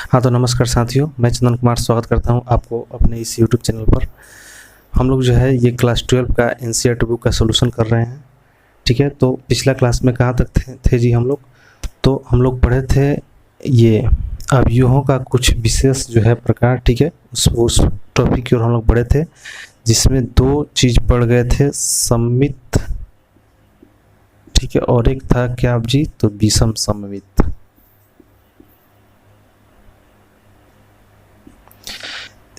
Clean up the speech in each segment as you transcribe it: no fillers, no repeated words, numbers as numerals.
हाँ, तो नमस्कार साथियों, मैं चंदन कुमार स्वागत करता हूँ आपको अपने इस यूट्यूब चैनल पर। हम लोग जो है ये क्लास 12 का एनसीईआरटी बुक का सॉल्यूशन कर रहे हैं। ठीक है, तो पिछला क्लास में कहाँ तक थे जी हम लोग। तो हम लोग पढ़े थे ये अवयवों का कुछ विशेष जो है प्रकार। ठीक है, उस टॉपिक की ओर हम लोग पढ़े थे, जिसमें दो चीज़ पढ़ गए थे, सममित, ठीक है, और एक था क्या आप जी, तो विषम सममित।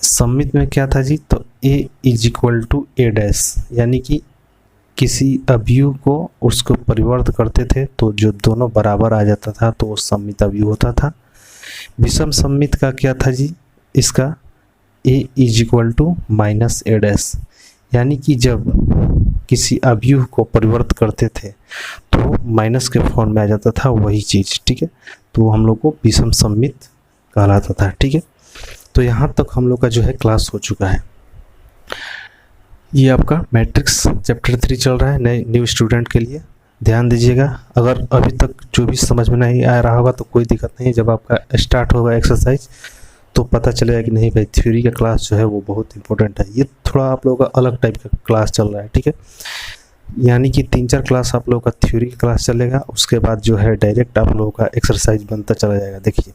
सममित में क्या था जी, तो a is equal to A dash, यानी कि किसी अवयव को उसको परिवर्त करते थे तो जो दोनों बराबर आ जाता था तो वो सममित अवयव होता था। विषम सममित का क्या था जी, इसका a is equal to minus A dash, यानी कि जब किसी अवयव को परिवर्त करते थे तो माइनस के फॉर्म में आ जाता था वही चीज़। ठीक है, तो हम लोग को विषम सममित कहलाता था। ठीक है, तो यहाँ तक हम लोग का जो है क्लास हो चुका है। ये आपका मैट्रिक्स चैप्टर 3 चल रहा है नए न्यू स्टूडेंट के लिए। ध्यान दीजिएगा, अगर अभी तक जो भी समझ में नहीं आ रहा होगा तो कोई दिक्कत नहीं, जब आपका स्टार्ट होगा एक्सरसाइज तो पता चलेगा कि नहीं भाई थ्योरी का क्लास जो है वो बहुत इंपॉर्टेंट है। ये थोड़ा आप लोगों का अलग टाइप का क्लास चल रहा है। ठीक है, यानी कि 3-4 क्लास आप लोगों का थ्योरी का क्लास चलेगा, उसके बाद जो है डायरेक्ट आप लोगों का एक्सरसाइज बनता चला जाएगा। देखिए,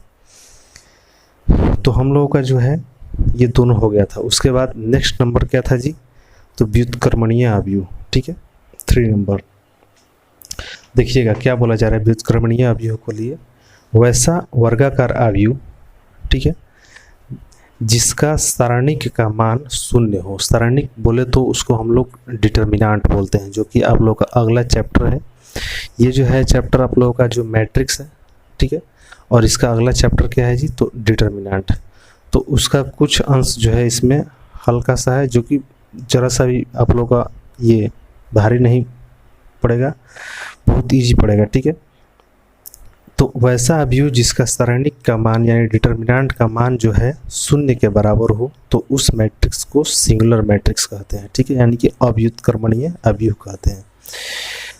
तो हम लोगों का जो है ये दोनों हो गया था। उसके बाद नेक्स्ट नंबर क्या था जी, तो व्युत्क्रमणीय अवयव। ठीक है, 3 नंबर देखिएगा क्या बोला जा रहा है व्युत्क्रमणीय अवयव को लिए, वैसा वर्गाकार अवयव, ठीक है, जिसका सारणिक का मान शून्य हो। सारणिक बोले तो उसको हम लोग डिटर्मिनेंट बोलते हैं, जो कि आप लोग का अगला चैप्टर है। ये जो है चैप्टर आप लोगों का जो मैट्रिक्स है, ठीक है, और इसका अगला चैप्टर क्या है जी, तो डिटर्मिनेंट। तो उसका कुछ अंश जो है इसमें हल्का सा है, जो कि ज़रा सा भी आप लोगों का ये भारी नहीं पड़ेगा, बहुत इजी पड़ेगा। ठीक है, तो वैसा अवयव जिसका सारणिक का मान यानी डिटर्मिनेंट का मान जो है शून्य के बराबर हो तो उस मैट्रिक्स को सिंगुलर मैट्रिक्स कहते हैं। ठीक है, यानी कि अव्युत्क्रमणीय अवयव कहते हैं।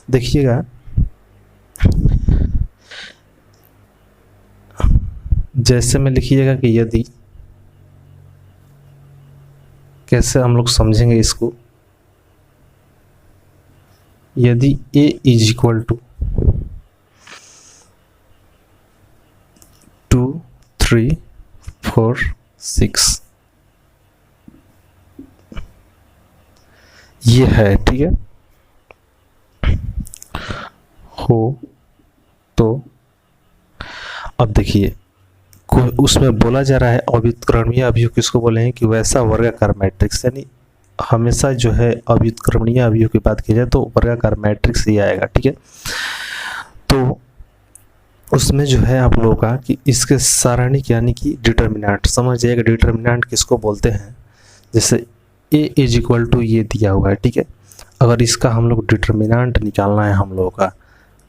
देखिएगा, जैसे में लिखिएगा कि यदि, कैसे हम लोग समझेंगे इसको, यदि a इज इक्वल टू 2, 3, 4, 6 ये है, ठीक है, हो तो अब देखिए उसमें बोला जा रहा है अव्युत्क्रमणीय अवयव किसको बोले हैं कि वैसा वर्गाकार मैट्रिक्स, यानी हमेशा जो है अव्युत्क्रमणीय अवयव की बात की जाए तो वर्गाकार मैट्रिक्स ही आएगा। ठीक है, तो उसमें जो है आप लोगों का कि इसके सारणिक यानी कि डिटर्मिनेंट समझ जाइएगा। डिटर्मिनेंट किसको बोलते हैं, जैसे a इज इक्वल टू ये दिया हुआ है, ठीक है, अगर इसका हम लोग डिटर्मिनेंट निकालना है हम लोगों का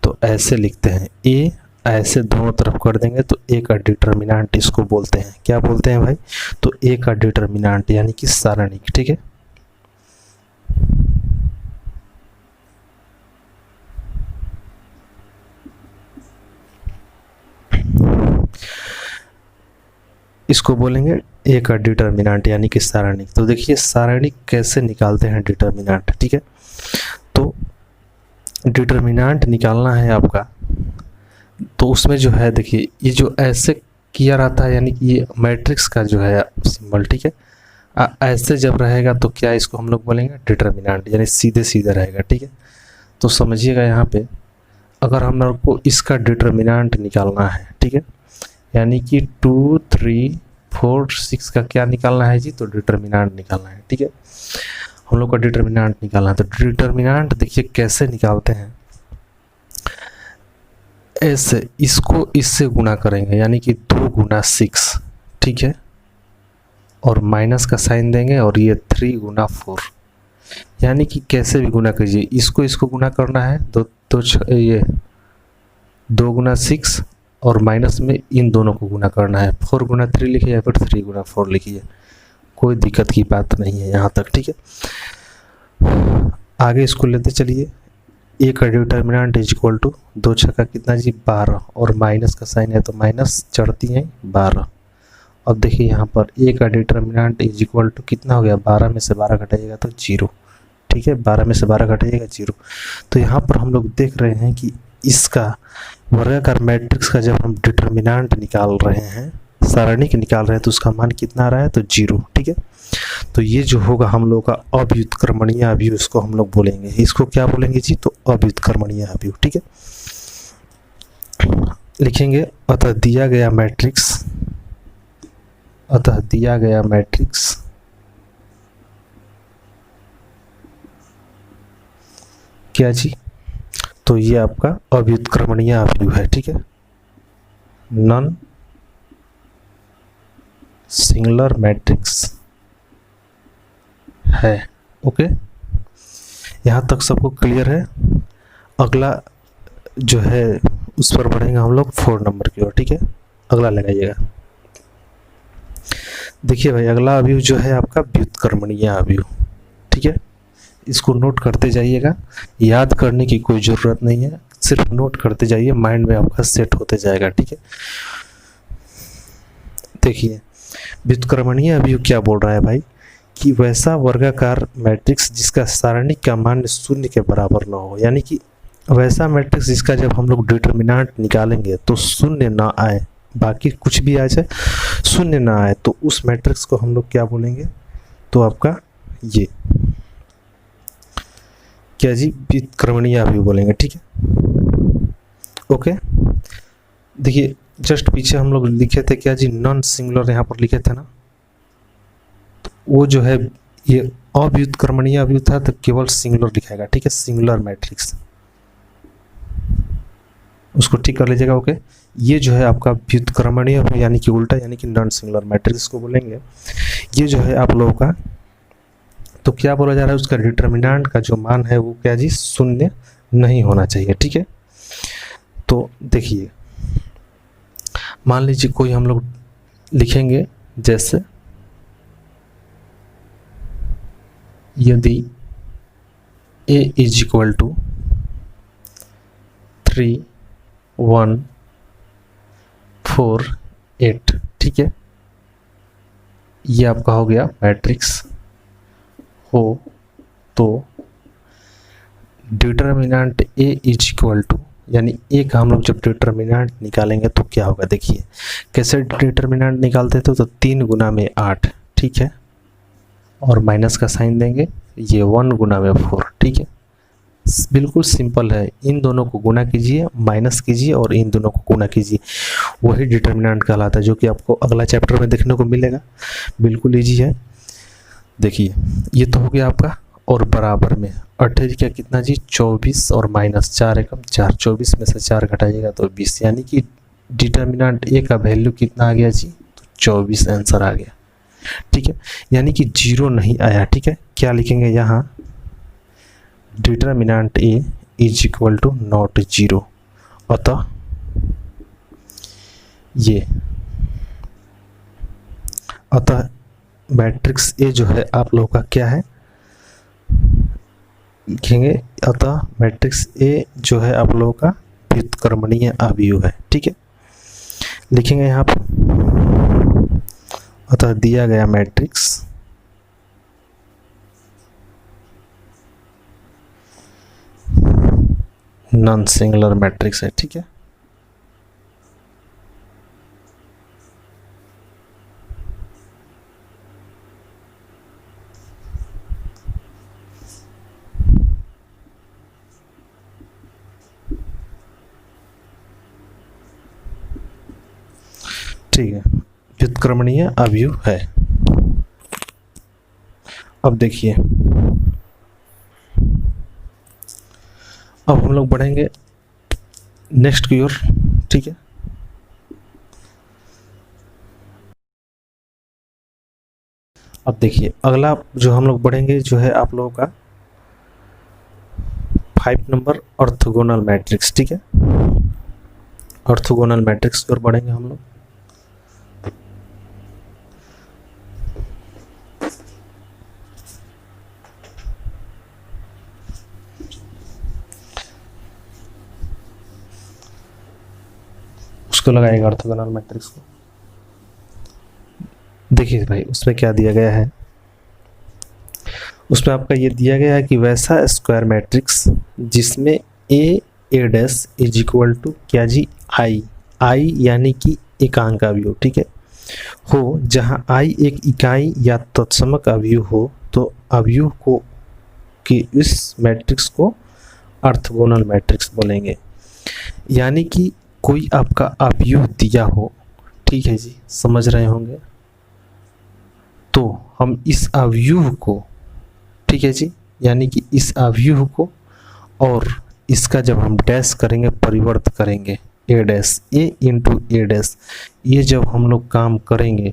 तो ऐसे लिखते हैं, a ऐसे दोनों तरफ कर देंगे तो a का डिटर्मिनेंट इसको बोलते हैं। क्या बोलते हैं भाई, तो a का डिटर्मिनेंट यानी कि सारणिक। ठीक है, इसको बोलेंगे a का डिटर्मिनेंट यानी कि सारणिक। तो देखिए सारणिक कैसे निकालते हैं डिटर्मिनेंट। ठीक है, तो डिटर्मिनेंट निकालना है आपका, तो उसमें जो है देखिए ये जो ऐसे किया रहता है यानी कि ये मैट्रिक्स का जो है सिंबल, ठीक है, ऐसे जब रहेगा तो क्या इसको हम लोग बोलेंगे डिटर्मिनेंट, यानी सीधे सीधे रहेगा। ठीक है, तो समझिएगा यहाँ पे अगर हम लोग को इसका डिटर्मिनेंट निकालना है, ठीक है, यानी कि 2, 3, 4, 6 का क्या निकालना है जी, तो डिटर्मिनेंट निकालना है। ठीक है, हम लोग का डिटर्मिनेंट निकालना है, तो डिटर्मिनेंट देखिए कैसे निकालते हैं, ऐसे इसको इससे गुना करेंगे यानी कि 2 गुना 6, ठीक है, और माइनस का साइन देंगे और ये 3 गुना 4, यानी कि कैसे भी गुना कीजिए, इसको गुना करना है, ये 2 गुना 6 और माइनस में इन दोनों को गुना करना है, 4 गुना 3 लिखिए या फिर 3 गुना 4 लिखिए, कोई दिक्कत की बात नहीं है यहाँ तक। ठीक है, आगे इसको लेते चलिए, ए का डिटर्मिनेंट इज इक्वल टू 2 छक्का कितना जी 12, और माइनस का साइन है तो माइनस चढ़ती है 12, अब देखिए यहाँ पर ए का डिटर्मिनेंट इज इक्वल टू कितना हो गया, 12 में से 12 घटाइएगा तो 0, ठीक है, 12 में से 12 घटाइएगा 0। तो यहाँ पर हम लोग देख रहे हैं कि इसका वर्गाकार मैट्रिक्स का जब हम डिटर्मिनेंट निकाल रहे हैं, सारणिक निकाल रहे हैं, तो उसका मान कितना आ रहा है, तो 0, ठीक है। तो ये जो होगा हम लोग का अव्युत्क्रमणीय अवयव, इसको हम लोग बोलेंगे, इसको क्या बोलेंगे जी, तो अव्युत्क्रमणीय अवयव, ठीक है। लिखेंगे अतः दिया गया मैट्रिक्स क्या जी, तो ये आपका अव्युत्क्रमणीय अवयव है, ठीक है, नॉन सिंगुलर मैट्रिक्स है। ओके, यहाँ तक सबको क्लियर है। अगला जो है उस पर बढ़ेंगे हम लोग 4 नंबर की ओर, ठीक है। अगला लगाइएगा। देखिए भाई, अगला अवयव जो है आपका व्युत्क्रमणीय अवयव, ठीक है। इसको नोट करते जाइएगा, याद करने की कोई ज़रूरत नहीं है, सिर्फ नोट करते जाइए, माइंड में आपका सेट होते जाएगा, ठीक है। देखिए व्युत्क्रमणीय अवयव क्या बोल रहा है भाई, कि वैसा वर्गाकार मैट्रिक्स जिसका सारणिक का मान 0 के बराबर ना हो, यानी कि वैसा मैट्रिक्स जिसका जब हम लोग डिटर्मिनेंट निकालेंगे तो 0 ना आए, बाकी कुछ भी आ जाए 0 ना आए, तो उस मैट्रिक्स को हम लोग क्या बोलेंगे, तो आपका ये क्या जी, व्युत्क्रमणीय अवयव बोलेंगे, ठीक है। ओके, देखिए जस्ट पीछे हम लोग लिखे थे क्या जी, नॉन सिंगुलर यहाँ पर लिखे थे ना, तो वो जो है ये अव्युत्क्रमणीय अवयव था, तो केवल सिंगुलर लिखाएगा, ठीक है, सिंगुलर मैट्रिक्स, उसको ठीक कर लीजिएगा। ओके, ये जो है आपका व्युत्क्रमणीय यानी कि उल्टा, यानी कि नॉन सिंगुलर मैट्रिक्स को बोलेंगे। ये जो है आप लोगों का, तो क्या बोला जा रहा है, उसका डिटर्मिनेंट का जो मान है वो क्या जी, 0 नहीं होना चाहिए, ठीक है। तो देखिए मान लीजिए कोई हम लोग लिखेंगे, जैसे यदि a इज इक्वल टू 3 1 4 8, ठीक है, ये आपका हो गया मैट्रिक्स हो, तो determinant a is equal to, यानी a का हम लोग जब डिटर्मिनेंट निकालेंगे तो क्या होगा, देखिए कैसे डिटर्मिनेंट निकालते थे, तो 3 गुना में 8, ठीक है, और माइनस का साइन देंगे, ये 1 गुना में 4, ठीक है, बिल्कुल सिंपल है। इन दोनों को गुना कीजिए, माइनस कीजिए और इन दोनों को गुना कीजिए, वही डिटर्मिनेंट कहलाता है, जो कि आपको अगला चैप्टर में देखने को मिलेगा। बिल्कुल ईजी है। देखिए ये तो हो गया आपका, और बराबर में 28 का कितना जी, 24, और माइनस 4 एकम 4, 24 में से 4 घटाइएगा तो 20, यानी कि डिटर्मिनेंट ए का वैल्यू कितना आ गया जी, तो 24 आंसर आ गया, ठीक है, यानी कि 0 नहीं आया, ठीक है। क्या लिखेंगे यहाँ, determinant A is equal to not 0, अतः ये, अतः मैट्रिक्स ए जो है आप लोगों का क्या है, लिखेंगे अतः मैट्रिक्स ए जो है आप लोगों का व्युत्क्रमणीय अवयव है, ठीक है। लिखेंगे यहाँ पर, अतः दिया गया मैट्रिक्स नॉन सिंगुलर मैट्रिक्स है, ठीक है। ठीक है, व्युत्क्रमणीय अवयव है। अब देखिए, अब हम लोग बढ़ेंगे नेक्स्ट की ओर, ठीक है। अब देखिए अगला जो हम लोग बढ़ेंगे जो है आप लोगों का 5 नंबर ऑर्थोगोनल मैट्रिक्स, ठीक है। ऑर्थोगोनल मैट्रिक्स की ओर बढ़ेंगे हम लोग। उसको लगाएगा ऑर्थोगोनल मैट्रिक्स को। देखिए भाई उसमें क्या दिया गया है, उसमें आपका ये दिया गया है कि वैसा स्क्वायर मैट्रिक्स जिसमें ए डैश इज इक्वल टू क्या जी आई यानी कि एकांक अवयव, ठीक है, हो जहाँ आई एक इकाई या तत्समक अवयव हो, तो अवयव को कि इस मैट्रिक्स को ऑर्थोगोनल मैट्रिक्स बोलेंगे। यानी कि कोई आपका अवयव दिया हो, ठीक है जी, समझ रहे होंगे, तो हम इस अवयव को, ठीक है जी, यानी कि इस अवयव को और इसका जब हम डैश करेंगे, परिवर्त करेंगे, ए dash A into A dash, ये जब हम लोग काम करेंगे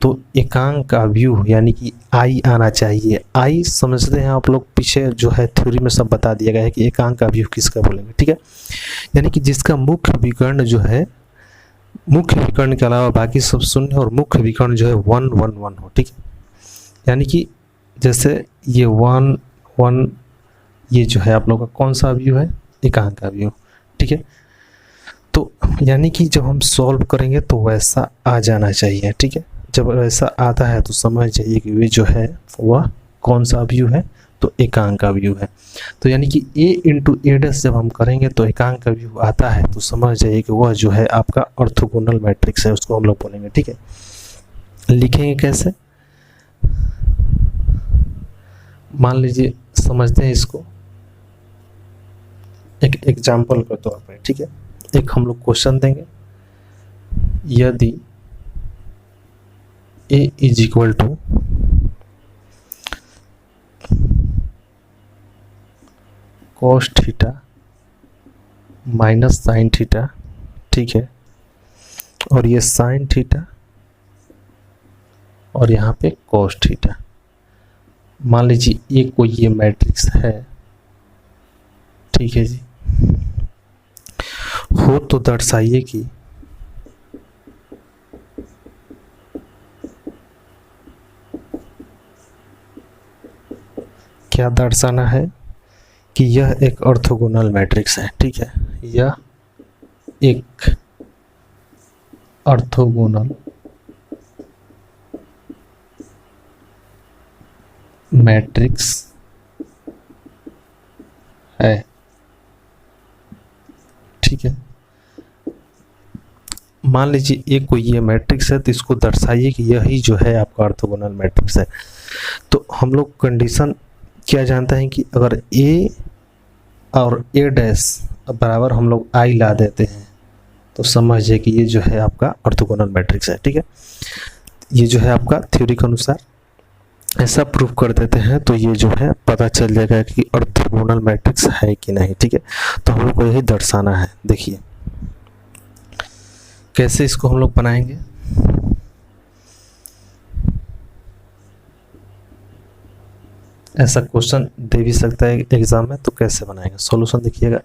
तो एकांक अवयव यानी कि आई आना चाहिए। आई समझते हैं आप लोग, पीछे जो है थ्योरी में सब बता दिया गया है कि एकांक अवयव किसका बोलेंगे, ठीक है, यानी कि जिसका मुख्य विकर्ण जो है, मुख्य विकर्ण के अलावा बाकी सब शून्य और मुख्य विकर्ण जो है 1 1 1 हो, ठीक है, यानी कि जैसे ये 1 1, ये जो है आप लोग का कौन सा अवयव है, एकांक अवयव, ठीक है। तो यानी कि जब हम सॉल्व करेंगे तो वैसा आ जाना चाहिए, ठीक है, जब वैसा आता है तो समझ जाइए कि वे जो है वह कौन सा अवयव है, तो एकांक अवयव है। तो यानी कि ए इंटू ए डैश जब हम करेंगे तो एकांक अवयव आता है, तो समझ जाइए कि वह जो है आपका ऑर्थोगोनल मैट्रिक्स है, उसको हम लोग बोलेंगे, ठीक है। लिखेंगे कैसे, मान लीजिए समझते हैं इसको एक एग्जाम्पल के तौर पर, ठीक है। एक हम लोग क्वेश्चन देंगे, यदि A is equal to cos theta minus sine theta, ठीक है, और ये साइन थीटा और यहाँ पे कॉस थीटा, मान लीजिए ए कोई ये मैट्रिक्स है, ठीक है जी, हो तो दर्शाइए कि क्या दर्शाना है कि यह एक ऑर्थोगोनल मैट्रिक्स है, ठीक है, यह एक ऑर्थोगोनल मैट्रिक्स है, ठीक है। मान लीजिए ए कोई ये मैट्रिक्स है, तो इसको दर्शाइए कि यही जो है आपका ऑर्थोगोनल मैट्रिक्स है। तो हम लोग कंडीशन क्या जानते हैं कि अगर ए और ए डैश बराबर हम लोग आई ला देते हैं तो समझिए कि ये जो है आपका ऑर्थोगोनल मैट्रिक्स है, ठीक है। ये जो है आपका थ्योरी के अनुसार ऐसा प्रूव कर देते हैं तो ये जो है पता चल जाएगा कि ऑर्थोगोनल मैट्रिक्स है कि नहीं, ठीक है। तो हम लोग को यही दर्शाना है। देखिए कैसे इसको हम लोग बनाएंगे, ऐसा क्वेश्चन दे भी सकता है एग्जाम में, तो कैसे बनाएंगे, सॉल्यूशन देखिएगा।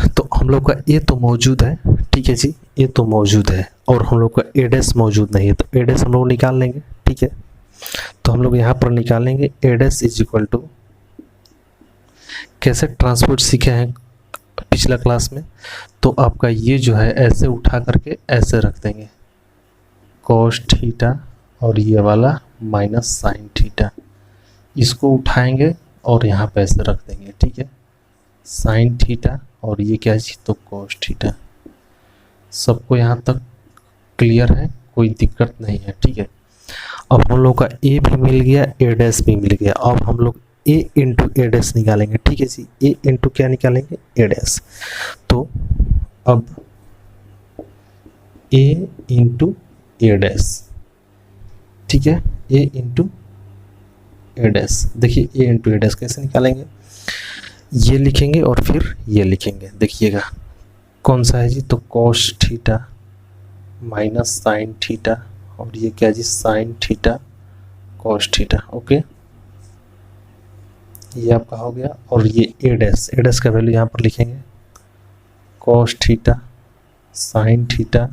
तो हम लोग का ए तो मौजूद है, ठीक है जी, ए तो मौजूद है और हम लोग का ए डैश मौजूद नहीं है, तो ए डैश हम लोग निकाल लेंगे, ठीक है। तो हम लोग यहाँ पर निकालेंगे ए डैश इज इक्वल टू, कैसे ट्रांसपोर्ट सीखे हैं पिछला क्लास में, तो आपका ये जो है ऐसे उठा करके ऐसे रख देंगे कॉस थीटा और ये वाला माइनस साइन थीटा, इसको उठाएंगे और यहाँ पे ऐसे रख देंगे, ठीक है, साइन थीटा और ये क्या चीज, तो कॉस थीटा। सबको यहाँ तक क्लियर है, कोई दिक्कत नहीं है, ठीक है। अब हम लोग का ए भी मिल गया, ए डैश भी मिल गया, अब हम लोग ए इंटू ए डैश निकालेंगे, ठीक है जी, ए इंटू क्या निकालेंगे, ए डैश। तो अब ए इंटू ए डैश, ठीक है, ए इंटू ए डैश। देखिए ए इंटू ए डैश कैसे निकालेंगे, ये लिखेंगे और फिर ये लिखेंगे, देखिएगा कौन सा है जी, तो cos theta minus sine theta और ये क्या जी, sine theta cos theta, okay, ये आपका हो गया। और ये ए डैश का वैल्यू यहाँ पर लिखेंगे cos theta sine theta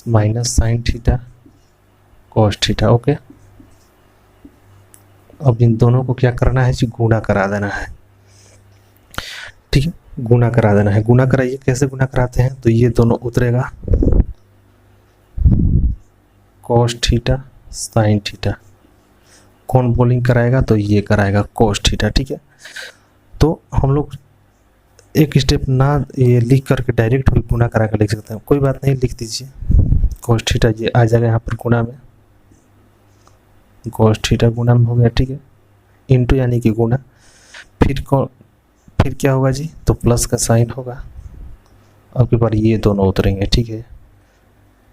minus sine theta cos theta, okay. अब इन दोनों को क्या करना है जी, गुणा करा देना है, ठीक है, गुणा करा देना है। गुणा कराइए, कैसे गुणा कराते हैं, तो ये दोनों उतरेगा cos थीटा sin थीटा। कौन बॉलिंग कराएगा? तो ये कराएगा cos थीटा। ठीक है, तो हम लोग एक स्टेप ना ये लिख करके डायरेक्ट भी गुना करा कर लिख सकते हैं, कोई बात नहीं, लिख दीजिए cos थीटा, ये आ जाएगा यहाँ पर गुना में, cos थीटा गुना में हो गया। ठीक है, इंटू यानी कि गुना, फिर क्या होगा जी? तो प्लस का साइन होगा, अब के बार ये दोनों उतरेंगे। ठीक है,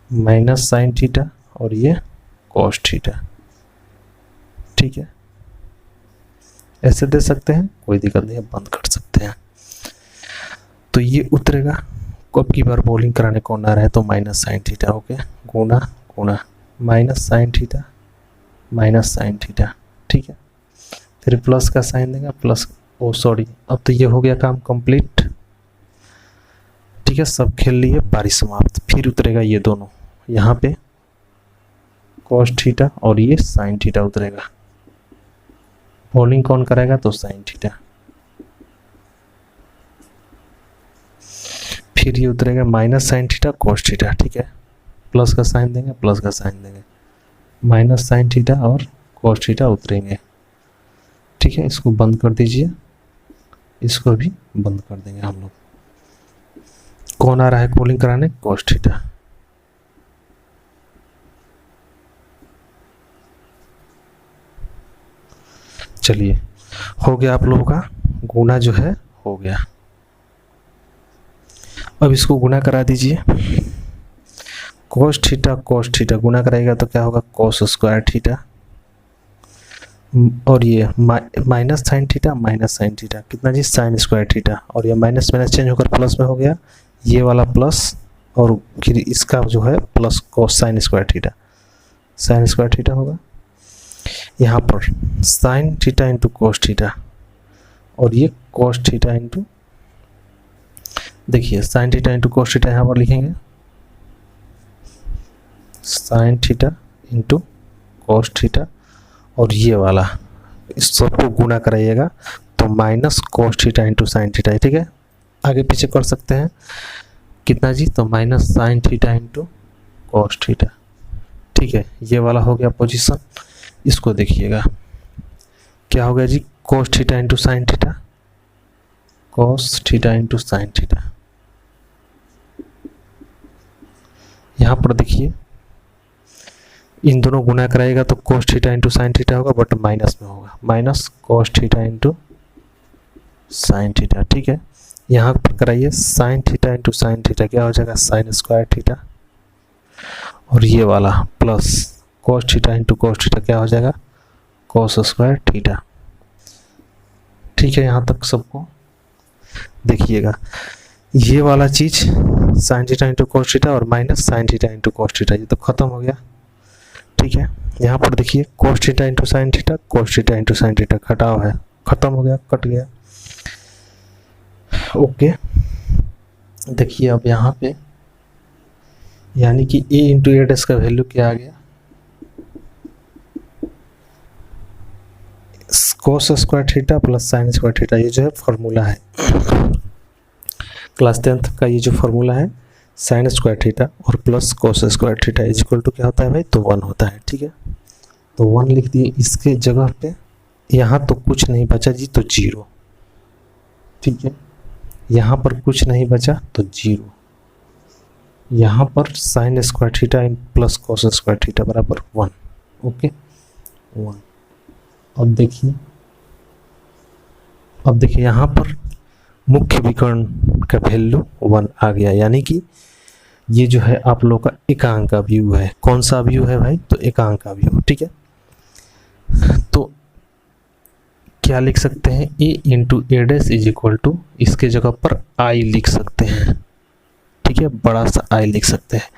माइनस साइन थीटा और ये cos थीटा। ठीक है, ऐसे दे सकते हैं, कोई दिक्कत नहीं है, बंद कर सकते हैं। तो ये उतरेगा, अब की बार बॉलिंग कराने कौन आ रहा है? तो माइनस साइन थीटा। ओके, गुना गुना minus sine theta minus sine theta. ठीक है, फिर प्लस का साइन देगा, प्लस, ओ सॉरी, अब तो ये हो गया काम कंप्लीट। ठीक है, सब खेल लिए, पारी समाप्त। फिर उतरेगा ये दोनों, यहाँ पे cos थीटा और ये साइन थीटा उतरेगा। बॉलिंग कौन कराएगा? तो साइन थीटा। फिर ये उतरेगा minus sine theta cos theta. ठीक है, प्लस का साइन देंगे, प्लस का साइन देंगे, माइनस साइन थीटा और cos थीटा उतरेंगे। ठीक है, इसको बंद कर दीजिए, इसको भी बंद कर देंगे हम लोग। कौन आ रहा है बॉलिंग कराने? cos theta. चलिए, हो गया आप लोगों का गुना जो है हो गया। अब इसको गुना करा दीजिए, cos थीटा गुना कराएगा तो क्या होगा? cos स्क्वायर थीटा, और ये माइनस साइन थीटा कितना जी? साइन स्क्वायर थीटा, और ये माइनस माइनस चेंज होकर प्लस में हो गया, ये वाला प्लस, और फिर इसका जो है plus cos sign square theta होगा। यहाँ पर sign theta into cos theta, और ये cos थीटा इंटू, देखिए sign theta into cos theta यहाँ पर लिखेंगे, sign theta into cos theta, और ये वाला इस सबको गुना कराइएगा तो minus cos theta into sine theta. ठीक है, आगे पीछे कर सकते हैं, कितना जी? तो minus sine theta into cos theta. ठीक है, ये वाला हो गया पोजीशन। इसको देखिएगा क्या हो गया जी? cos theta into sine theta, cos theta into sine theta. यहाँ पर देखिए, इन दोनों गुना कराएगा तो cos theta into sine theta होगा, बट माइनस में होगा, minus cos theta into sine theta. ठीक है, यहाँ पर कराइए sign theta into sine theta, क्या हो जाएगा? साइन स्क्वायर थीटा, और ये वाला plus cos theta into cos theta, क्या हो जाएगा? cos square theta. ठीक है, यहाँ तक सबको देखिएगा, ये वाला चीज sine theta into cos theta और minus sine theta into cos theta, ये तो खत्म हो गया। ठीक है, यहाँ पर देखिए cos theta into sine theta, cos theta into sine theta घटाव है, खत्म हो गया, कट गया। ओके, देखिए अब यहाँ पे यानी कि a इंटू ए डैश का वैल्यू क्या आ गया? cos square theta plus sign square theta, ये जो है फॉर्मूला है क्लास 10th का, ये जो फॉर्मूला है साइन स्क्वायर थीटा और plus cos square theta is equal to क्या होता है भाई? तो 1 होता है। ठीक है, तो 1 लिख दिए इसके जगह पे, यहाँ तो कुछ नहीं बचा जी, तो 0। ठीक है, यहाँ पर कुछ नहीं बचा तो 0, यहाँ पर sign square theta plus cos square theta बराबर 1। ओके, 1। अब देखिए यहाँ पर मुख्य विकर्ण का वैल्यू 1 आ गया, यानी कि ये जो है आप लोग का एकांक का व्यू है। कौन सा व्यू है भाई? तो एकांक का व्यू। ठीक है, तो क्या लिख सकते हैं? a into A dash is equal to, इसके जगह पर I लिख सकते हैं। ठीक है, बड़ा सा I लिख सकते हैं।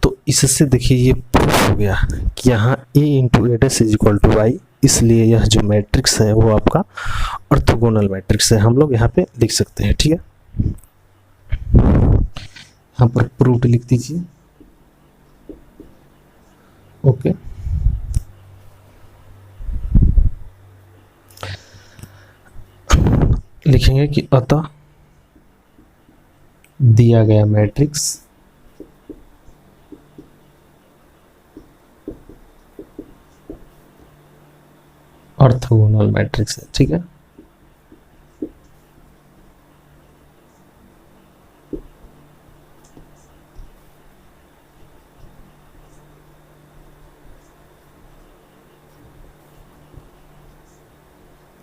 तो इससे देखिए ये प्रूफ हो गया कि यहाँ a into A dash is equal to I, इसलिए यह जो मैट्रिक्स है वो आपका ऑर्थोगोनल मैट्रिक्स है, हम लोग यहाँ पे लिख सकते हैं। ठीक है, यहाँ पर प्रूफ लिख दीजिए। ओके, लिखेंगे कि अतः दिया गया मैट्रिक्स ऑर्थोगोनल मैट्रिक्स है। ठीक है,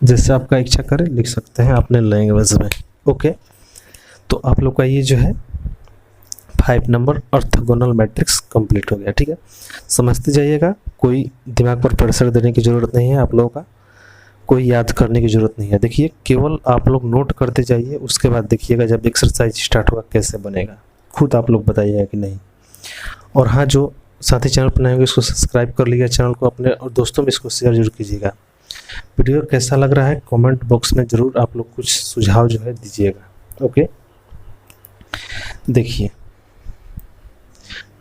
जैसे आपका इच्छा करे लिख सकते हैं अपने लैंग्वेज में। ओके, तो आप लोग का ये जो है 5 नंबर ऑर्थोगोनल मैट्रिक्स कंप्लीट हो गया। ठीक है, समझते जाइएगा, कोई दिमाग पर प्रेशर देने की ज़रूरत नहीं है, आप लोगों का कोई याद करने की ज़रूरत नहीं है। देखिए, केवल आप लोग नोट करते जाइए, उसके बाद देखिएगा जब एक्सरसाइज स्टार्ट होगा कैसे बनेगा, खुद आप लोग बताइएगा कि नहीं। और हाँ, जो साथी चैनल पर नए होंगे इसको सब्सक्राइब कर लीजिएगा चैनल को अपने, और दोस्तों में इसको शेयर जरूर कीजिएगा। वीडियो कैसा लग रहा है कमेंट बॉक्स में ज़रूर आप लोग कुछ सुझाव जो है दीजिएगा। ओके, देखिए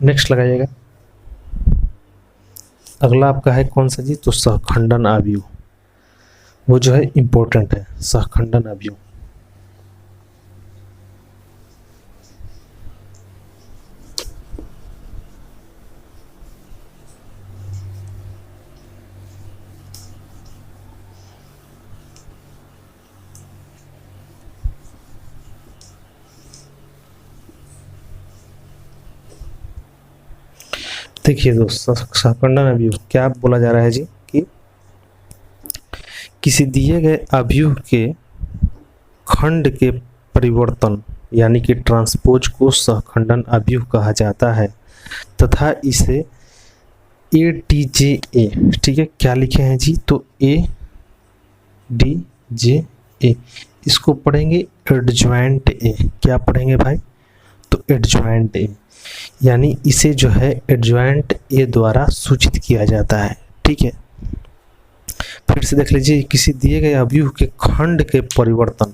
नेक्स्ट लगाइएगा। अगला आपका है कौन सा जी, तो सहखंडन अवयव, वो जो है इम्पोर्टेंट है, सहखंडन अवयव। देखिए दोस्तों, सहखंडन अवयव क्या बोला जा रहा है जी कि किसी दिए गए अवयव के खंड के परिवर्तन यानी कि ट्रांसपोज को सहखंडन अवयव कहा जाता है तथा इसे ADJA, ठीक है, क्या लिखे हैं जी, तो ADJA, इसको पढ़ेंगे एडजॉइंट ए। क्या पढ़ेंगे भाई, तो एडजॉइंट ए, यानी इसे जो है एडजॉइंट ए द्वारा सूचित किया जाता है। ठीक है, फिर से देख लीजिए, किसी दिए गए अवयव के खंड के परिवर्तन,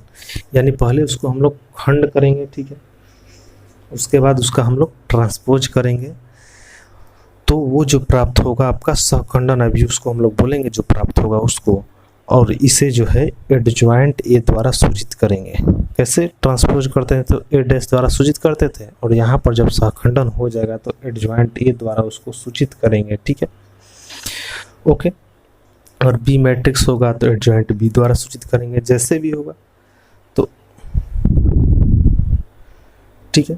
यानी पहले उसको हम लोग खंड करेंगे, ठीक है, उसके बाद उसका हम लोग ट्रांसपोज करेंगे, तो वो जो प्राप्त होगा आपका सहखंडन अवयव, उसको हम लोग बोलेंगे जो प्राप्त होगा उसको, और इसे जो है एडजॉइंट ए द्वारा सूचित करेंगे। कैसे ट्रांसपोज करते हैं, तो ए डैश द्वारा सूचित करते थे, और यहाँ पर जब सहखंडन हो जाएगा तो एडजॉइंट ए द्वारा उसको सूचित करेंगे। ठीक है, ओके, और बी मैट्रिक्स होगा तो एडजॉइंट बी द्वारा सूचित करेंगे, जैसे भी होगा। तो ठीक है,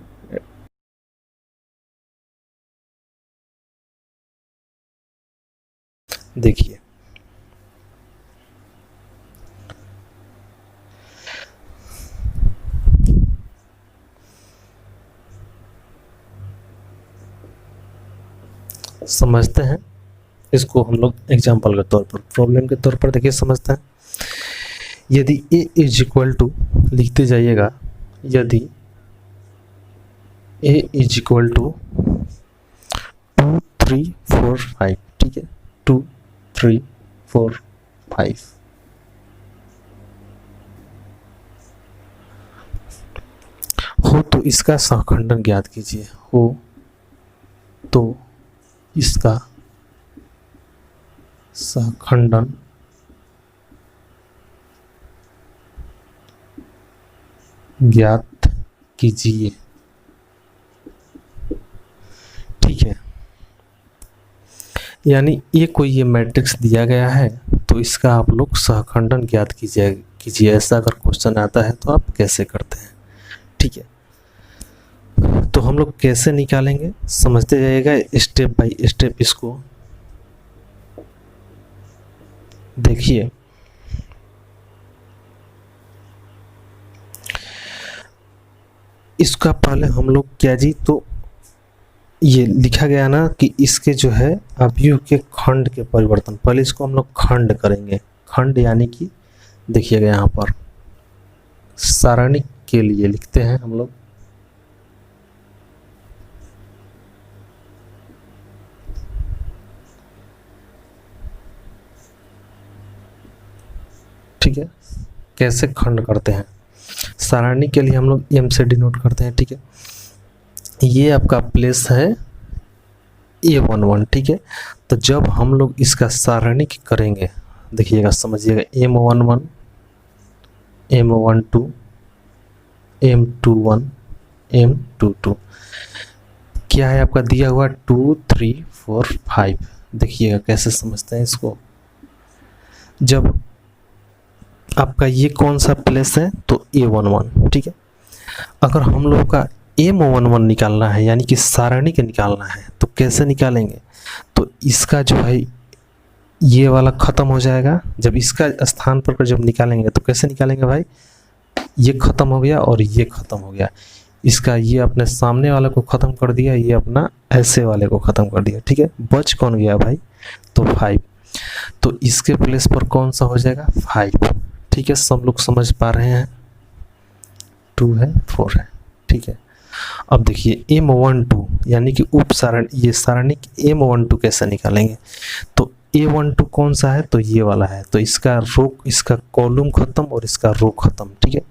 देखिए समझते हैं इसको हम लोग एग्जाम्पल के तौर पर, प्रॉब्लम के तौर पर देखिए समझते हैं। यदि a इज इक्वल टू, लिखते जाइएगा, यदि a इज इक्वल टू 2 3 4 5, ठीक है, 2 3 4 5, हो तो इसका सहखंडन ज्ञात कीजिए। हो तो इसका सहखंडन ज्ञात कीजिए। ठीक है, यानी ये कोई ये मैट्रिक्स दिया गया है तो इसका आप लोग सहखंडन ज्ञात कीजिए। ऐसा अगर क्वेश्चन आता है तो आप कैसे करते हैं। ठीक है, तो हम लोग कैसे निकालेंगे समझते जाइएगा स्टेप बाय स्टेप। इसको देखिए, इसका पहले हम लोग क्या जी, तो ये लिखा गया ना कि इसके जो है अवयव के खंड के परिवर्तन, पहले इसको हम लोग खंड करेंगे। खंड यानी कि देखिएगा यहाँ पर सारणी के लिए लिखते हैं हम लोग, ठीक है, कैसे खंड करते हैं। सारणी के लिए हम लोग एम से डिनोट करते हैं। ठीक है, ये आपका प्लेस है A11, ठीक है, तो जब हम लोग इसका सारणी करेंगे, देखिएगा समझिएगा, M11 M12 M21 M22, क्या है आपका दिया हुआ 2 3 4 5। देखिएगा कैसे समझते हैं इसको। जब आपका ये कौन सा प्लेस है तो A11, ठीक है। अगर हम लोग का M11 निकालना है यानी कि सारणी के निकालना है तो कैसे निकालेंगे, तो इसका जो है ये वाला ख़त्म हो जाएगा। जब इसका स्थान पर जब निकालेंगे तो कैसे निकालेंगे भाई, ये ख़त्म हो गया और ये ख़त्म हो गया, इसका ये अपने सामने वाले को ख़त्म कर दिया, ये अपना ऐसे वाले को ख़त्म कर दिया, ठीक है। बच कौन गया भाई, तो 5, तो इसके प्लेस पर कौन सा हो जाएगा 5, ठीक है। सब लोग समझ पा रहे हैं, 2 है 4 है, ठीक है। अब देखिए M12 यानी कि उप सारणी, ये सारणी M12 कैसे निकालेंगे, तो A12 कौन सा है, तो ये वाला है, तो इसका रो, इसका कॉलम ख़त्म और इसका रो ख़त्म, ठीक है।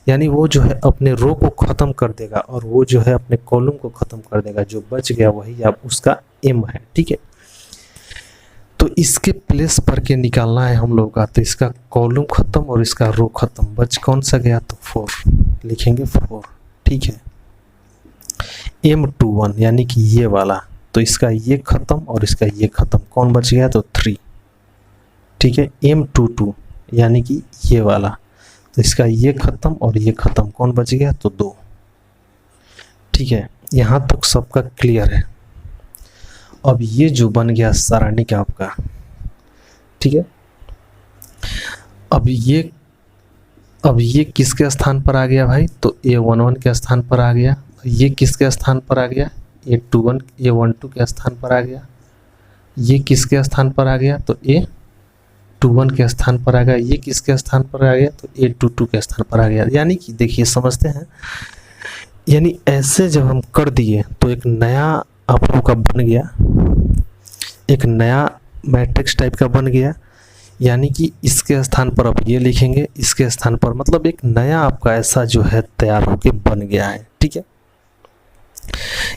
यानी वो जो है अपने रो को ख़त्म कर देगा और वो जो है अपने कॉलम को ख़त्म कर देगा, जो बच गया वही आप उसका M है, ठीक है। तो इसके प्लेस पर के निकालना है हम लोग का, तो इसका कॉलम ख़त्म और इसका रो ख़त्म, बच कौन सा गया, तो 4 लिखेंगे 4, ठीक है। M21 यानी कि ये वाला, तो इसका ये ख़त्म और इसका ये ख़त्म, कौन बच गया, तो 3, ठीक है। M22 यानी कि ये वाला, तो इसका ये ख़त्म और ये ख़त्म, कौन बच गया, तो 2, ठीक है। यहाँ तक सबका क्लियर है। अब ये जो बन गया सारणी का आपका, ठीक है। अब ये किसके स्थान पर आ गया भाई, तो A11 के स्थान पर आ गया। ये किसके स्थान पर आ गया, A12 के स्थान पर आ गया। ये किसके स्थान पर आ गया, तो A21 के स्थान पर आ गया। ये किसके स्थान पर आ गया, तो A22 के स्थान पर आ गया। यानी कि देखिए समझते हैं, यानी ऐसे जब हम कर दिए तो एक नया आप लोग का बन गया, एक नया मैट्रिक्स टाइप का बन गया। यानी कि इसके स्थान पर आप ये लिखेंगे, इसके स्थान पर, मतलब एक नया आपका ऐसा जो है तैयार होके बन गया है, ठीक है।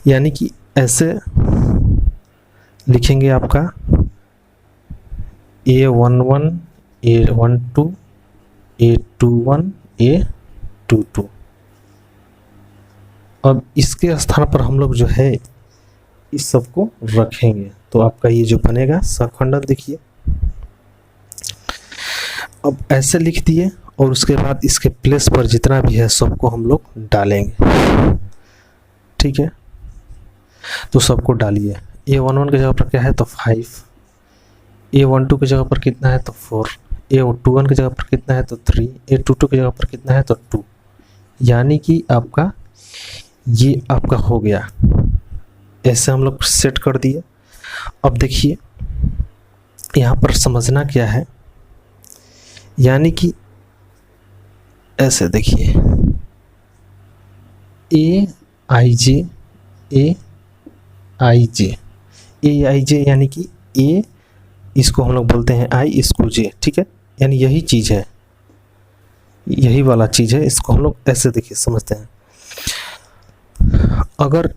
यानी कि ऐसे लिखेंगे आपका A11 A12 A21 A22। अब इसके स्थान पर हम लोग जो है इस सब को रखेंगे, तो आपका ये जो बनेगा सखंडन, देखिए अब ऐसे लिख दिए और उसके बाद इसके प्लेस पर जितना भी है सबको हम लोग डालेंगे, ठीक है। तो सबको डालिए। A11 की जगह पर क्या है, तो 5, A12 की जगह पर कितना है, तो 4, A21 की जगह पर कितना है, तो 3, A22 की जगह पर कितना है, तो 2। यानी कि आपका ये आपका हो गया, ऐसे हम लोग सेट कर दिए। अब देखिए यहाँ पर समझना क्या है, यानी कि ऐसे देखिए AIJ AIJ यानी कि A इसको हम लोग बोलते हैं I, इसको J, ठीक है। यानी यही चीज़ है, यही वाला चीज़ है, इसको हम लोग ऐसे देखिए समझते हैं। अगर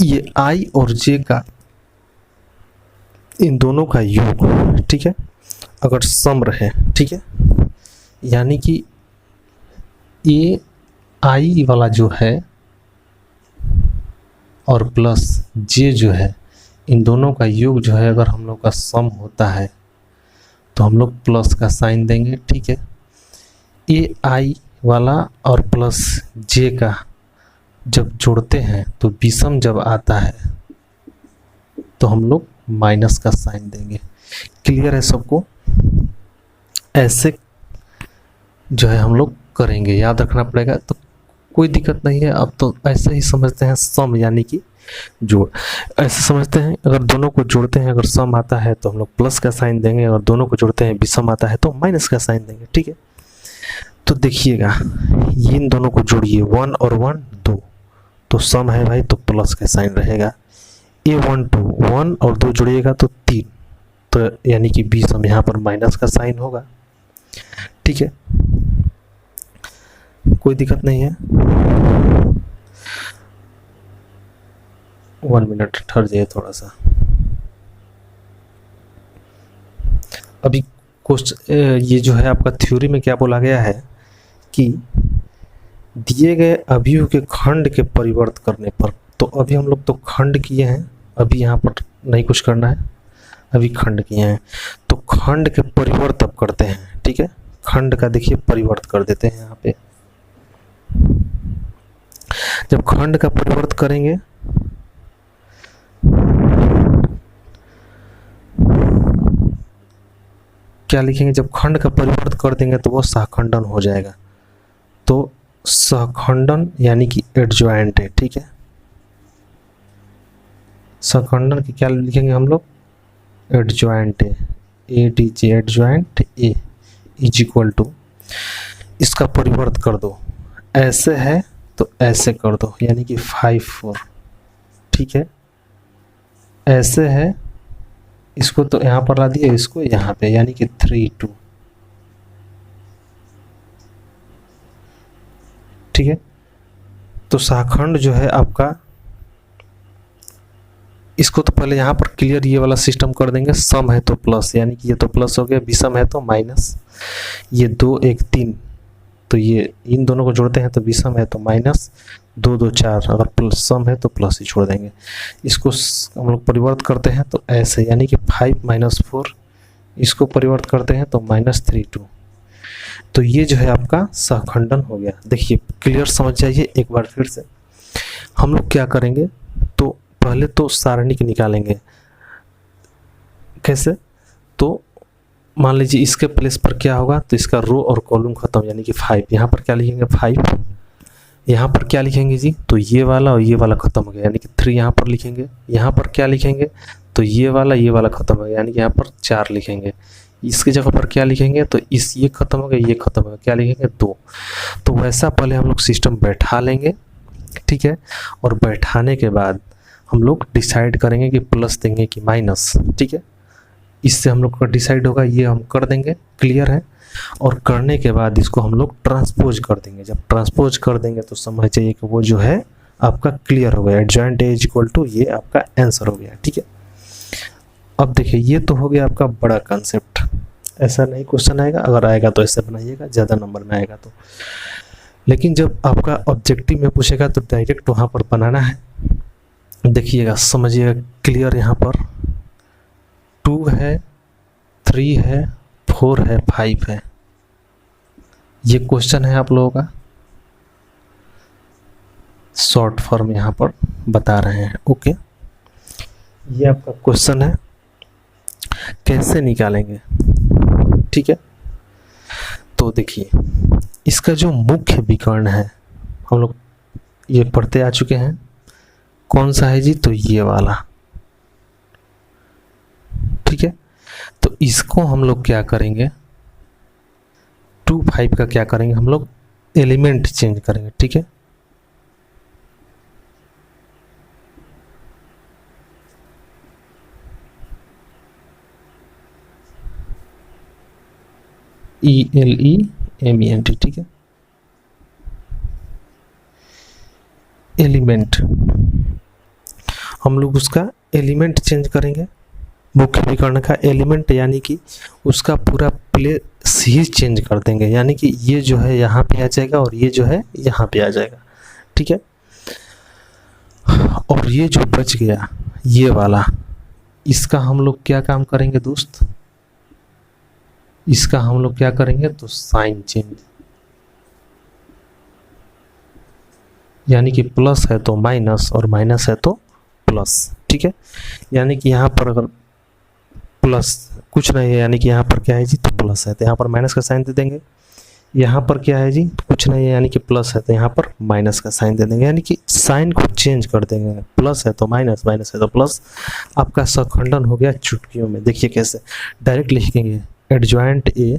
ये I और J का, इन दोनों का योग, ठीक है, अगर सम रहे, ठीक है, यानी कि AI वाला जो है और प्लस J जो है, इन दोनों का योग जो है अगर हम लोग का सम होता है तो हम लोग प्लस का साइन देंगे, ठीक है। AI वाला और प्लस J का जब जोड़ते हैं तो विषम जब आता है तो हम लोग माइनस का साइन देंगे। क्लियर है सबको, ऐसे जो है हम लोग करेंगे, याद रखना पड़ेगा, तो कोई दिक्कत नहीं है। अब तो ऐसे ही समझते हैं सम यानी कि जोड़, ऐसे समझते हैं अगर दोनों को जोड़ते हैं, अगर सम आता है तो हम लोग प्लस का साइन देंगे, अगर दोनों को जोड़ते हैं विषम आता है तो माइनस का साइन देंगे, ठीक है। तो देखिएगा ये इन दोनों को जोड़िए, 1 और 1 2, तो सम है भाई तो प्लस का साइन रहेगा। A12 1 और 2 जोड़िएगा तो 3, तो यानी कि विषम यहाँ पर माइनस का साइन होगा, ठीक है। कोई दिक्कत नहीं है। 1 मिनट ठहर जाइए थोड़ा सा। अभी क्वेश्चन ये जो है आपका थ्योरी में क्या बोला गया है कि दिए गए अवयव के खंड के परिवर्त करने पर, तो अभी हम लोग तो खंड किए हैं, अभी यहाँ पर नहीं कुछ करना है, अभी खंड किए हैं। तो खंड के परिवर्त अब करते हैं, ठीक है। खंड का देखिए परिवर्त कर देते हैं यहाँ पे। जब खंड का परिवर्त करेंगे क्या लिखेंगे, जब खंड का परिवर्त कर देंगे तो वो सहखंडन हो जाएगा। तो सहखंडन यानी कि एडजॉइंट है, ठीक है। सहखंडन की क्या लिखेंगे हम लोग, एडजॉइंट है, ADJ adjoint A is equal to, इसका परिवर्त कर दो, ऐसे है तो ऐसे कर दो, यानी कि 5 4, ठीक है। ऐसे है, इसको तो यहाँ पर ला दिए, इसको यहाँ पे, यानी कि 3 2, ठीक है। तो सहखंड जो है आपका, इसको तो पहले यहाँ पर क्लियर ये वाला सिस्टम कर देंगे। सम है तो प्लस, यानी कि ये तो प्लस हो गया, विषम है तो माइनस। ये 2 1 3, तो ये इन दोनों को जोड़ते हैं तो विषम है तो माइनस, 2 2 4, अगर प्लस सम है तो प्लस ही छोड़ देंगे। इसको हम लोग परिवर्त करते हैं तो ऐसे, यानी कि 5 - 4, इसको परिवर्त करते हैं तो -3 2। तो ये जो है आपका सहखंडन हो गया। देखिए क्लियर समझ जाइए एक बार फिर से। हम लोग क्या करेंगे, तो पहले तो सारणिक निकालेंगे। कैसे, तो मान लीजिए इसके प्लेस पर क्या होगा, तो इसका रो और कॉलम खत्म, यानी कि 5। यहाँ पर क्या लिखेंगे 5, यहाँ पर क्या लिखेंगे जी, तो ये वाला और ये वाला खत्म हो गया, यानी कि 3 यहाँ पर लिखेंगे। यहाँ पर क्या लिखेंगे, तो ये वाला खत्म हो गया, यानी कि यहाँ पर 4 लिखेंगे। इसकी जगह पर क्या लिखेंगे, तो ये खत्म हो गया, ये खत्म हो गया, क्या लिखेंगे 2। तो वैसा पहले हम लोग सिस्टम बैठा लेंगे, ठीक है। और बैठाने के बाद हम लोग डिसाइड करेंगे कि प्लस देंगे कि माइनस, ठीक है। इससे हम लोग का डिसाइड होगा, ये हम कर देंगे, क्लियर है। और करने के बाद इसको हम लोग ट्रांसपोज कर देंगे। जब ट्रांसपोज कर देंगे तो समझ जाइए कि वो जो है आपका क्लियर हो गया, adjoint A is equal to, ये आपका आंसर हो गया, ठीक है। अब देखिए ये तो हो गया आपका बड़ा कंसेप्ट। ऐसा नहीं क्वेश्चन आएगा, अगर आएगा तो ऐसे बनाइएगा, ज़्यादा नंबर में आएगा तो। लेकिन जब आपका ऑब्जेक्टिव में पूछेगा तो डायरेक्ट वहाँ पर बनाना है। देखिएगा समझिएगा क्लियर, यहाँ पर 2 है, 3 है, 4 है, 5 है। ये क्वेश्चन है आप लोगों का, शॉर्ट फॉर्म यहाँ पर बता रहे हैं, ओके। ये आपका क्वेश्चन है, कैसे निकालेंगे, ठीक है। तो देखिए इसका जो मुख्य विकर्ण है हम लोग ये पढ़ते आ चुके हैं। कौन सा है जी, तो ये वाला, ठीक है। तो इसको हम लोग क्या करेंगे, 2 5 का क्या करेंगे, हम लोग एलिमेंट चेंज करेंगे, ठीक है। ELEMENT, ठीक है। एलिमेंट, हम लोग उसका एलिमेंट चेंज करेंगे। मुख्य विकर्ण का एलिमेंट, यानी कि उसका पूरा प्लेस ही चेंज कर देंगे, यानी कि ये जो है यहाँ पे आ जाएगा और ये जो है यहाँ पे आ जाएगा, ठीक है। और ये जो बच गया ये वाला, इसका हम लोग क्या काम करेंगे दोस्त, इसका हम लोग क्या करेंगे, तो साइन चेंज, यानी कि प्लस है तो माइनस और माइनस है तो प्लस, ठीक है। यानी कि यहाँ पर अगर प्लस कुछ नहीं है, यानी कि यहाँ पर क्या है जी, तो प्लस है, तो यहाँ पर माइनस का साइन दे देंगे। यहाँ पर क्या है जी, कुछ नहीं है, यानी कि प्लस है, तो यहाँ पर माइनस का साइन दे देंगे, यानी कि साइन को चेंज कर देंगे। प्लस है तो माइनस, माइनस है तो प्लस। आपका सहखंडन हो गया चुटकियों में। देखिए कैसे डायरेक्ट लिखेंगे, adjoint A,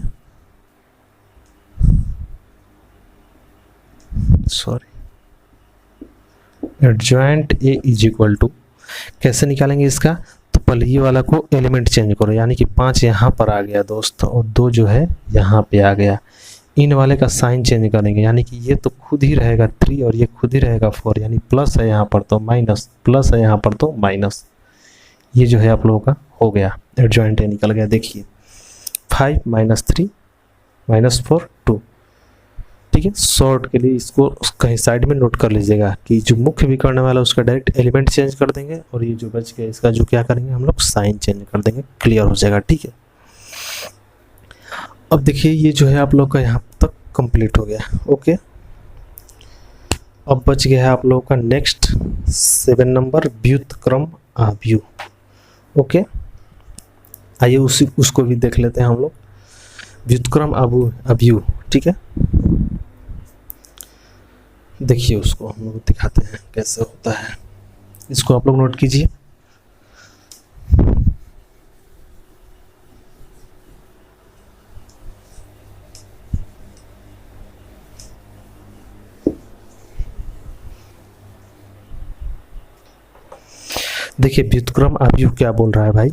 adjoint A is equal to, कैसे निकालेंगे इसका, तो पहले ये वाला को एलिमेंट चेंज करो, यानी कि 5 यहाँ पर आ गया दोस्त और 2 जो है यहाँ पे आ गया। इन वाले का साइन चेंज करेंगे, यानी कि ये तो खुद ही रहेगा 3 और ये खुद ही रहेगा 4, यानी प्लस है यहाँ पर तो माइनस, प्लस है यहाँ पर तो माइनस। ये जो है आप लोगों का हो गया, एडजॉइंट A निकल गया। देखिए 5 - 3 - 4 2, ठीक है। शॉर्ट के लिए इसको कहीं साइड में नोट कर लीजिएगा कि जो मुख्य विकर्ण वाला उसका डायरेक्ट एलिमेंट चेंज कर देंगे और ये जो बच गया इसका जो क्या करेंगे हम लोग साइन चेंज कर देंगे, क्लियर हो जाएगा, ठीक है। अब देखिए ये जो है आप लोग का यहाँ तक कंप्लीट हो गया। ओके, अब बच गया है आप लोगों का नेक्स्ट 7 नंबर व्युत्क्रम आव्यूह। ओके, आइए उसको भी देख लेते हैं हम लोग, व्युत्क्रम आव्यूह। ठीक है, देखिए उसको हम लोग दिखाते हैं कैसे होता है, इसको आप लोग नोट कीजिए। देखिए व्युत्क्रम आव्यूह क्या बोल रहा है भाई,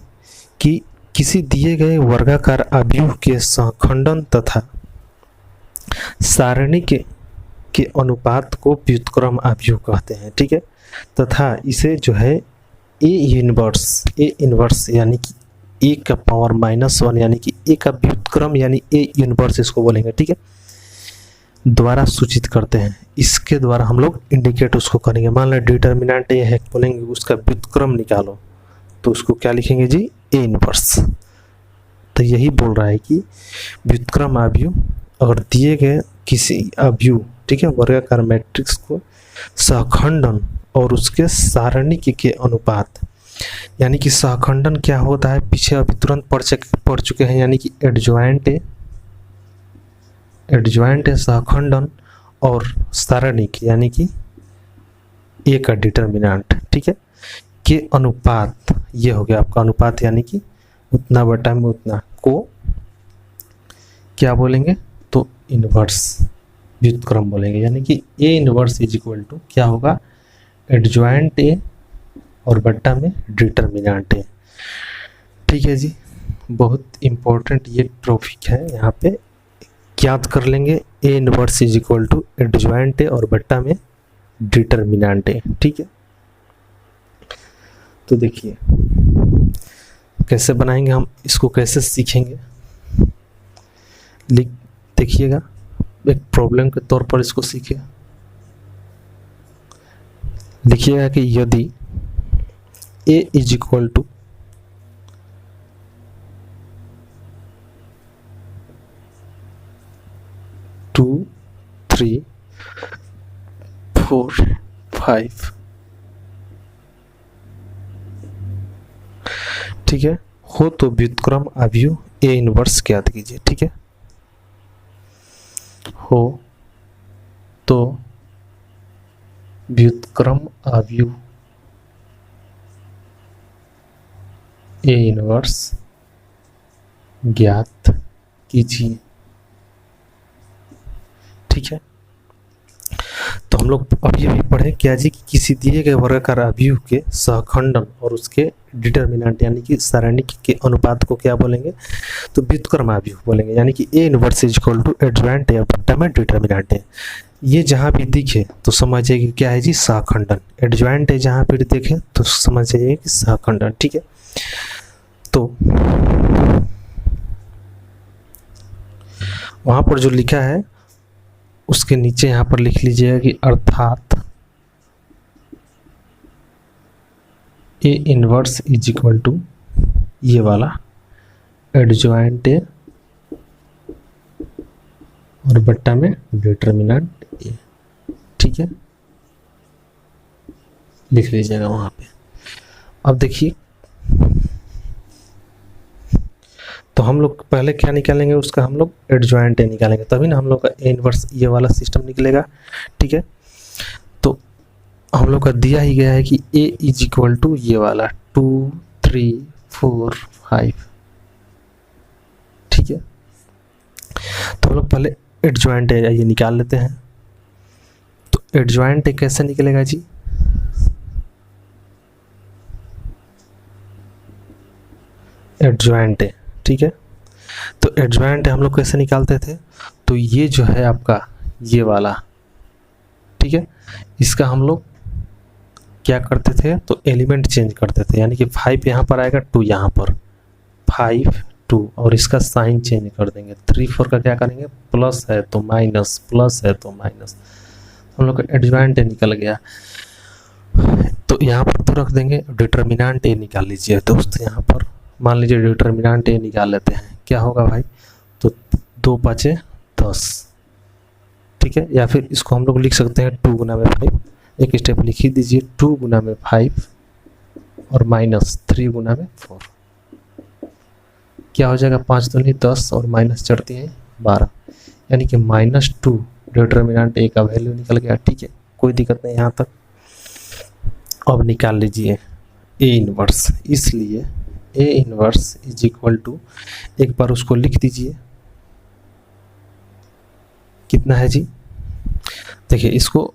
कि किसी दिए गए वर्गाकार आव्यूह के सहखंडन तथा सारणी के अनुपात को व्युत्क्रम आव्यूह कहते हैं। ठीक है, तथा इसे जो है ए इनवर्स यानी कि ए का पावर -1 यानी कि ए का व्युत्क्रम यानी ए इनवर्स इसको बोलेंगे। ठीक है, द्वारा सूचित करते हैं। इसके द्वारा हम लोग इंडिकेट उसको करेंगे। मान लो डिटर्मिनेंट ये है, बोलेंगे उसका व्युत्क्रम निकालो, तो उसको क्या लिखेंगे जी, ए इनवर्स। तो यही बोल रहा है कि व्युत्क्रम आव्यूह अगर दिए गए किसी आव्यूह, ठीक है, वर्गाकार मैट्रिक्स को सहखंडन और उसके सारणी के अनुपात, यानी कि सहखंडन क्या होता है पीछे अभी तुरंत पढ़ चुके हैं, यानी कि एडजॉइंट है सहखंडन और सारणिक यानी कि ए का डिटर्मिनेंट। ठीक है, के अनुपात, ये हो गया आपका अनुपात, यानी कि उतना बटा में उतना को क्या बोलेंगे, तो इनवर्स व्युत्क्रम बोलेंगे। यानी कि A inverse is equal to क्या होगा, एडजॉइंट ए और बट्टा में डिटर्मिनेंट ए। ठीक है जी, बहुत इम्पोर्टेंट ये टॉपिक है, यहाँ पे याद कर लेंगे। A inverse is equal to adjoint A और बट्टा में डिटर्मिनेंट ए। ठीक है, तो देखिए कैसे बनाएंगे हम इसको, कैसे सीखेंगे, देखिएगा एक प्रॉब्लम के तौर पर इसको सीखिए। लिखिएगा कि यदि ए इज इक्वल टू 2, 3, 4, 5, ठीक है, हो तो व्युत्क्रम आव्यूह ए इनवर्स ज्ञात कीजिए। ठीक है, हो तो व्युत्क्रम आव्यूह ए इनवर्स ज्ञात कीजिए। ठीक है, तो हम लोग अभी पढ़े क्या जी, कि किसी दिए गए वर्गाकार आव्यूह के सहखंडन और उसके डिटर्मिनेंट यानी कि सारणिक के अनुपात को क्या बोलेंगे, तो व्युत्क्रम आव्यूह बोलेंगे। यानी कि A inverse is equal to adjoint A बट्टा में डिटर्मिनेंट है। ये जहाँ भी दिखे तो समझ जाइए क्या है जी, सहखंडन। एडजॉइंट ए जहाँ भी देखे तो समझ जाइए कि सहखंडन। ठीक है, तो वहाँ पर जो लिखा है उसके नीचे यहाँ पर लिख लीजिएगा कि अर्थात A inverse is equal to ये वाला एडजॉइंट ए और बट्टा में डिटर्मिनेंट ए। ठीक है, लिख लीजिएगा वहाँ पे। अब देखिए, तो हम लोग पहले क्या निकालेंगे उसका, हम लोग एडजॉइंट ए निकालेंगे, तभी ना हम लोग का ए इनवर्स ये वाला सिस्टम निकलेगा। ठीक है, तो हम लोग का दिया ही गया है कि ए इज इक्वल टू ये वाला 2, 3, 4, 5। ठीक है, तो हम लोग पहले एडजॉइंट ए ये निकाल लेते हैं। तो एडजॉइंट ए कैसे निकलेगा जी, एडजॉइंट ए। ठीक है, तो एडजॉइंट हम लोग कैसे निकालते थे, तो ये जो है आपका ये वाला, ठीक है, इसका हम लोग क्या करते थे, तो एलिमेंट चेंज करते थे। यानी कि 5 यहाँ पर आएगा, 2 यहाँ पर, 5, 2 और इसका साइन चेंज कर देंगे। 3, 4 का क्या करेंगे, प्लस है तो माइनस, प्लस है तो माइनस। हम लोग का एडजॉइंट ए निकल गया। तो यहाँ पर तो रख देंगे, डिटर्मिनेंट ए निकाल लीजिए दोस्त। यहाँ पर मान लीजिए डिटर्मिनेंट ए निकाल लेते हैं, क्या होगा भाई, तो 2 5 10, ठीक है। या फिर इसको हम लोग लिख सकते हैं 2 गुना में 5, एक स्टेप लिख ही दीजिए, 2 गुना में 5 और माइनस 3 गुना में 4, क्या हो जाएगा 5 दूनी 10 और माइनस चढ़ती है 12, यानी कि -2 डिटर्मिनेंट ए का वैल्यू निकल गया, ठीक है, कोई दिक्कत नहीं यहाँ तक। अब निकाल लीजिए ए इनवर्स, इसलिए A inverse is equal to, एक बार उसको लिख दीजिए, कितना है जी, देखिए इसको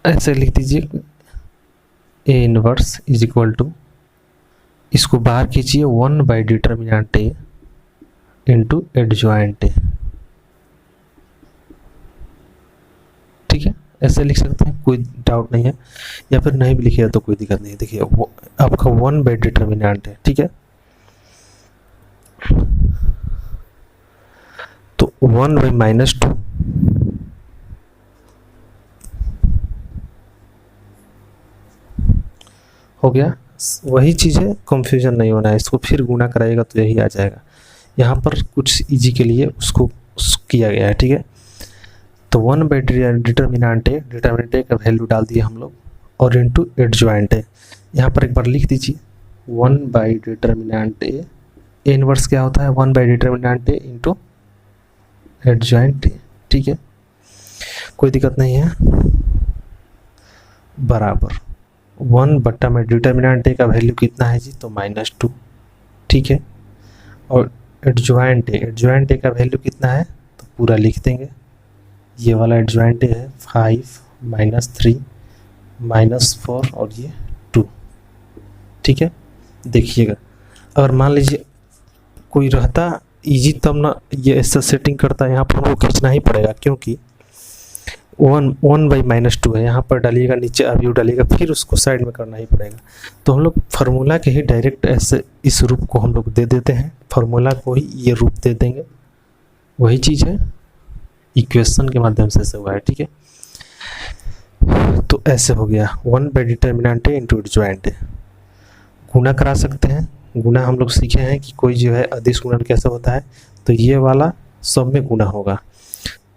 ऐसे लिख दीजिए, A inverse is equal to, इसको बाहर खींचिए 1 by determinant A into adjoint A, ठीक है, ऐसे लिख सकते हैं, कोई डाउट नहीं है। या फिर नहीं भी लिखिए तो कोई दिक्कत नहीं है। देखिए वो आपका 1 बाई डिटर्मिनेंट है, ठीक है, तो 1 बाई -2 हो गया। वही चीज़ है, कंफ्यूजन नहीं होना है, इसको फिर गुना कराइएगा तो यही आ जाएगा। यहाँ पर कुछ इजी के लिए उसको किया गया है, ठीक है। तो 1 बाई डिटर्मिनेंट ए का वैल्यू डाल दिए हम लोग और इंटू एडजॉइंट ए, यहाँ पर एक बार लिख दीजिए 1 बाई डिटर्मिनेंट ए इनवर्स क्या होता है 1 by determinant A into adjoint A, ठीक है, कोई दिक्कत नहीं है, बराबर 1 बट्टा में डिटर्मिनेंट ए का वैल्यू कितना है जी, तो -2, ठीक है, और एडजॉइंट ए का वैल्यू कितना है, तो पूरा लिख देंगे, ये वाला एडजॉइंट है 5 -3 -4 और ये 2, ठीक है। देखिएगा अगर मान लीजिए कोई रहता इजी तब ना ये ऐसा सेटिंग करता, यहाँ पर हमको खींचना ही पड़ेगा, क्योंकि 1 बाई -2 है, यहाँ पर डालिएगा, नीचे अभी डालिएगा, फिर उसको साइड में करना ही पड़ेगा। तो हम लोग फार्मूला के ही डायरेक्ट ऐसे इस रूप को हम लोग दे देते हैं, फार्मूला को ही ये रूप दे देंगे, वही चीज़ है, इक्वेशन के माध्यम से ऐसे हुआ है, ठीक है। तो ऐसे हो गया 1 by determinant A into adjoint A, गुना करा सकते हैं, गुना हम लोग सीखे हैं कि कोई जो है अदिश गुणन कैसे होता है, तो ये वाला सब में गुना होगा,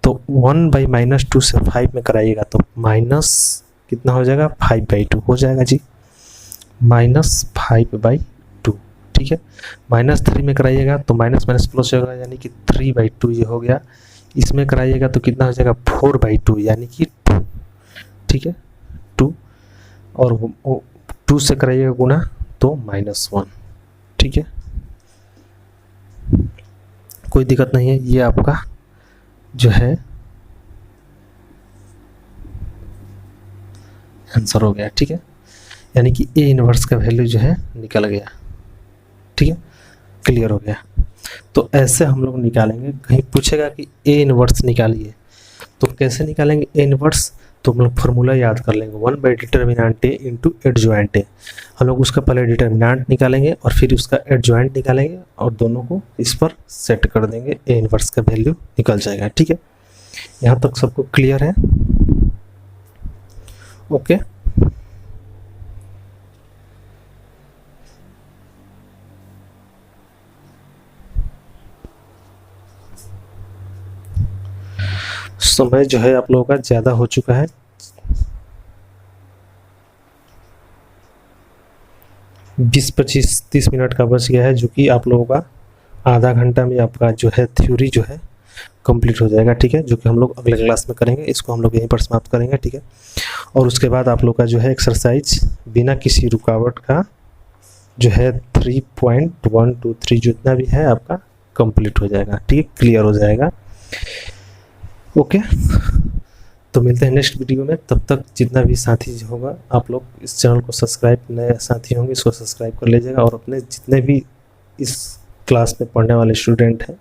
तो 1 बाई -2 से 5 में कराइएगा तो माइनस कितना हो जाएगा 5/2 हो जाएगा जी, -5/2, ठीक है। -3 में कराइएगा तो माइनस माइनस प्लस होगा, यानी कि 3/2 ये हो गया। इसमें कराइएगा तो कितना हो जाएगा 4/2 यानी कि 2, ठीक है, 2, और 2 से कराइएगा गुना तो -1, ठीक है, कोई दिक्कत नहीं है। ये आपका जो है आंसर हो गया, ठीक है, यानी कि ए इनवर्स का वैल्यू जो है निकल गया, ठीक है, क्लियर हो गया। तो ऐसे हम लोग निकालेंगे, कहीं पूछेगा कि ए इनवर्स निकालिए तो कैसे निकालेंगे ए इनवर्स, तो हम लोग फार्मूला याद कर लेंगे 1 by determinant A into adjoint ए, हम लोग उसका पहले डिटर्मिनेंट निकालेंगे और फिर उसका एडजॉइंट निकालेंगे और दोनों को इस पर सेट कर देंगे, ए इनवर्स का वैल्यू निकल जाएगा, ठीक है। यहाँ तक सबको क्लियर है, ओके। समय जो है आप लोगों का ज़्यादा हो चुका है, 20-25-30 मिनट का बच गया है, जो कि आप लोगों का आधा घंटा में आपका जो है थ्योरी जो है कंप्लीट हो जाएगा, ठीक है, जो कि हम लोग अगले क्लास में करेंगे। इसको हम लोग यहीं पर समाप्त करेंगे, ठीक है। और उसके बाद आप लोग का जो है एक्सरसाइज बिना किसी रुकावट का जो है 3.123 जितना भी है आपका कंप्लीट हो जाएगा, ठीक है, क्लियर हो जाएगा, ओके। तो मिलते हैं नेक्स्ट वीडियो में, तब तक जितना भी साथी होगा आप लोग इस चैनल को सब्सक्राइब, नए साथी होंगे इसको सब्सक्राइब कर लीजिएगा, और अपने जितने भी इस क्लास में पढ़ने वाले स्टूडेंट हैं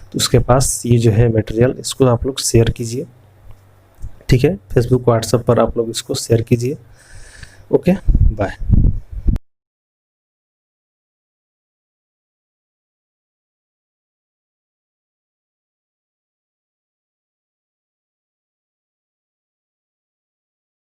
तो उसके पास ये जो है मटेरियल इसको आप लोग शेयर कीजिए, ठीक है, फेसबुक व्हाट्सएप पर आप लोग इसको शेयर कीजिए, ओके, बाय।